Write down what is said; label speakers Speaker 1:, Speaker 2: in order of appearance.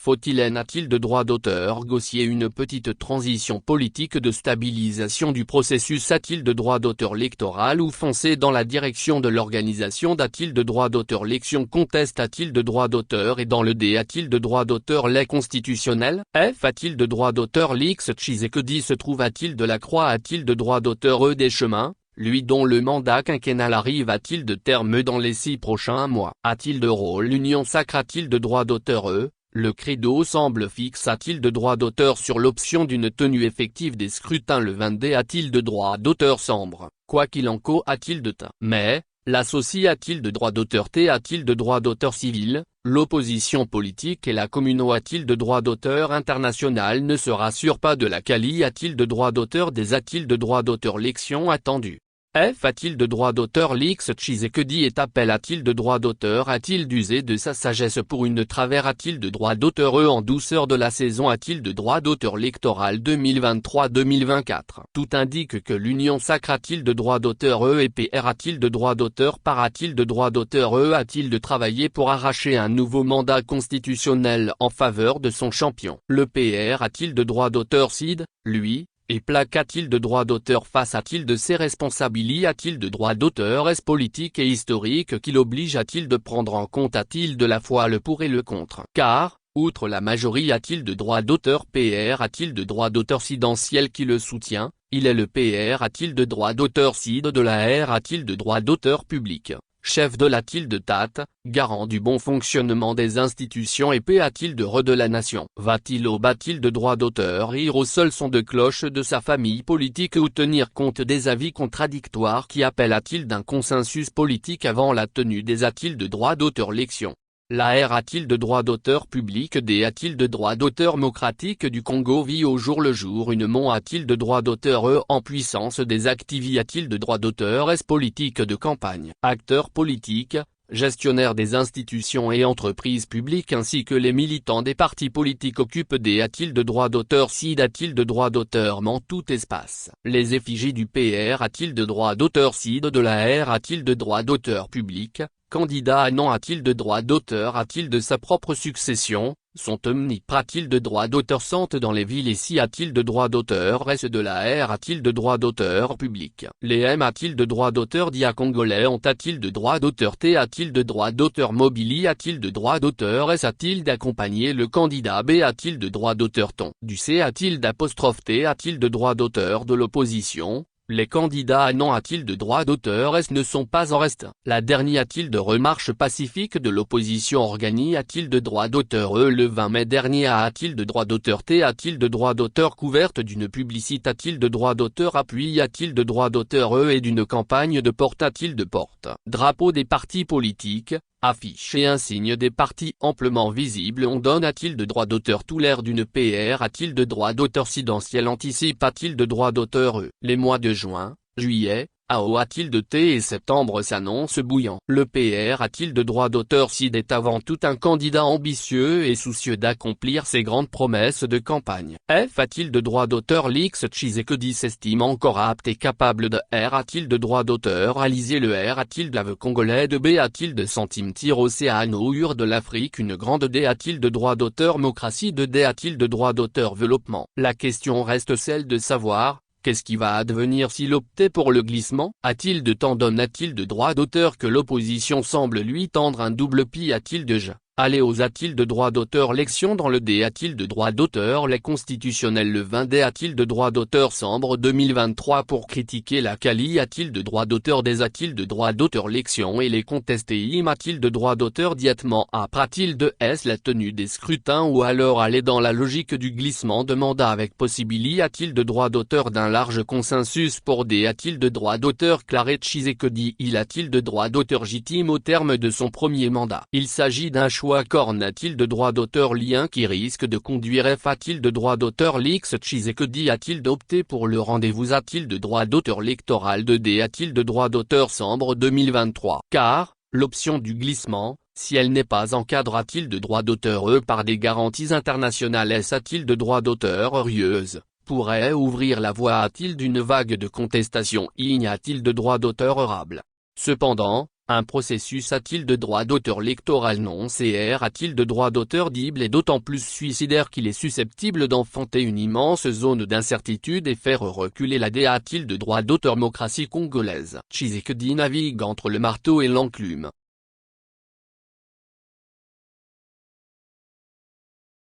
Speaker 1: Faut-il a-t-il de droit d'auteur négocier une petite transition politique de stabilisation du processus a-t-il de droit d'auteur électoral ou foncer dans la direction de l'organisation d'a-t-il de droit d'auteur l'élection conteste a-t-il de droit d'auteur et dans le D a-t-il de droit d'auteur les constitutionnels F a-t-il de droit d'auteur l'X que dit se trouve a-t-il de la croix a-t-il de droit d'auteur E des chemins lui dont le mandat quinquennal arrive a-t-il de terme dans les 6 prochains mois a-t-il de rôle l'Union sacre a-t-il de droit d'auteur E le credo semble fixe a-t-il de droit d'auteur sur l'option d'une tenue effective des scrutins le 20 a-t-il de droit d'auteur semble, quoi qu'il en coûte a-t-il de t mais, l'associé a-t-il de droit d'auteur T a-t-il de droit d'auteur civil, l'opposition politique et la communauté a-t-il de droit d'auteur international ne se rassure pas de la quali a-t-il de droit d'auteur des a-t-il de droit d'auteur l'élection attendue. F a-t-il de droit d'auteur l'X que dit et appel a-t-il de droit d'auteur a-t-il d'user de sa sagesse pour une travers a-t-il de droit d'auteur E en douceur de la saison a-t-il de droit d'auteur électoral 2023-2024 tout indique que l'Union sacre a-t-il de droit d'auteur E et PR a-t-il de droit d'auteur par a-t-il de droit d'auteur E a-t-il de travailler pour arracher un nouveau mandat constitutionnel en faveur de son champion le PR a-t-il de droit d'auteur CID, lui et plaque a-t-il de droit d'auteur face a-t-il de ses responsabilités a-t-il de droit d'auteur est-ce politique et historique qui l'oblige a-t-il de prendre en compte a-t-il de la fois le pour et le contre car, outre la majorité a-t-il de droit d'auteur PR a-t-il de droit d'auteur sidentiel qui le soutient, il est le PR a-t-il de droit d'auteur CID de la R a-t-il de droit d'auteur public chef de la TAT, garant du bon fonctionnement des institutions et P a-t-il de re de la nation va-t-il au bas-t-il de droit d'auteur rire au seul son de cloche de sa famille politique ou tenir compte des avis contradictoires qui appellent a-t-il d'un consensus politique avant la tenue des a-t-il de droit d'auteur l'élection la R a-t-il de droit d'auteur public D a-t-il de droit d'auteur démocratique du Congo vit au jour le jour une mon a-t-il de droit d'auteur E en puissance des activités a-t-il de droit d'auteur S politique de campagne acteurs politiques, gestionnaires des institutions et entreprises publiques ainsi que les militants des partis politiques occupent des a-t-il de droit d'auteur CID a-t-il de droit d'auteur en tout espace les effigies du PR a-t-il de droit d'auteur CID de la R a-t-il de droit d'auteur public candidat à non a-t-il de droit d'auteur a-t-il de sa propre succession, sont omnipres a-t-il de droit d'auteur sente dans les villes et si a-t-il de droit d'auteur S de la R a-t-il de droit d'auteur public les M a-t-il de droit d'auteur dia congolais ont a-t-il de droit d'auteur T a-t-il de droit d'auteur mobili a-t-il de droit d'auteur S a-t-il d'accompagner le candidat B a-t-il de droit d'auteur ton du C a-t-il d'apostrophe T a-t-il de droit d'auteur de l'opposition les candidats à non a-t-il de droit d'auteur S ne sont pas en reste. La dernière a-t-il de remarche pacifique de l'opposition organique a-t-il de droit d'auteur E le 20 mai dernier a-t-il de droit d'auteur T a-t-il de droit d'auteur couverte d'une publicité a-t-il de droit d'auteur appui a-t-il de droit d'auteur E et d'une campagne de porte a-t-il de porte drapeau des partis politiques affiche et insigne des partis amplement visibles on donne a-t-il de droit d'auteur tout l'air d'une PR a-t-il de droit d'auteur sidentiel anticipe a-t-il de droit d'auteur E les mois de juin, juillet, AO a-t-il de T et septembre s'annonce bouillant. Le PR a-t-il de droit d'auteur CID est avant tout un candidat ambitieux et soucieux d'accomplir ses grandes promesses de campagne. F a-t-il de droit d'auteur l'X que dit s'estime encore apte et capable de R a-t-il de droit d'auteur Alizé le R a-t-il de l'aveu congolais de B a-t-il de centime tir océano ur de l'Afrique une grande D a-t-il de droit d'auteur démocratie de D a-t-il de droit d'auteur développement. La question reste celle de savoir, qu'est-ce qui va advenir s'il optait pour le glissement a-t-il de tendon a-t-il de droit d'auteur que l'opposition semble lui tendre un double pi a-t-il de j aller aux a-t-il de droit d'auteur l'élection dans le D a-t-il de droit d'auteur les constitutionnels le 20 D a-t-il de droit d'auteur sambre 2023 pour critiquer la quali a-t-il de droit d'auteur des a-t-il de droit d'auteur l'élection et les contester im a-t-il de droit d'auteur diètement a-t-il de S la tenue des scrutins ou alors aller dans la logique du glissement de mandat avec possibilité a-t-il de droit d'auteur d'un large consensus pour D a-t-il de droit d'auteur claré que dit il a-t-il de droit d'auteur légitime au terme de son premier mandat. Il s'agit d'un choix corne a-t-il de droit d'auteur lien qui risque de conduire F a-t-il de droit d'auteur l'X que dit a-t-il d'opter pour le rendez-vous a-t-il de droit d'auteur électoral de D a-t-il de droit d'auteur sambre 2023 car, l'option du glissement, si elle n'est pas encadre a-t-il de droit d'auteur E par des garanties internationales S a-t-il de droit d'auteur heureuse pourrait ouvrir la voie a-t-il d'une vague de contestation y a-t-il de droit d'auteur eurable. Cependant, Un processus a-t-il de droit d'auteur électoral non CR a-t-il de droit d'auteur dible et d'autant plus suicidaire qu'il est susceptible d'enfanter une immense zone d'incertitude et faire reculer la DA a-t-il de droit d'auteur démocratie congolaise. Tshisekedi navigue entre le marteau et l'enclume.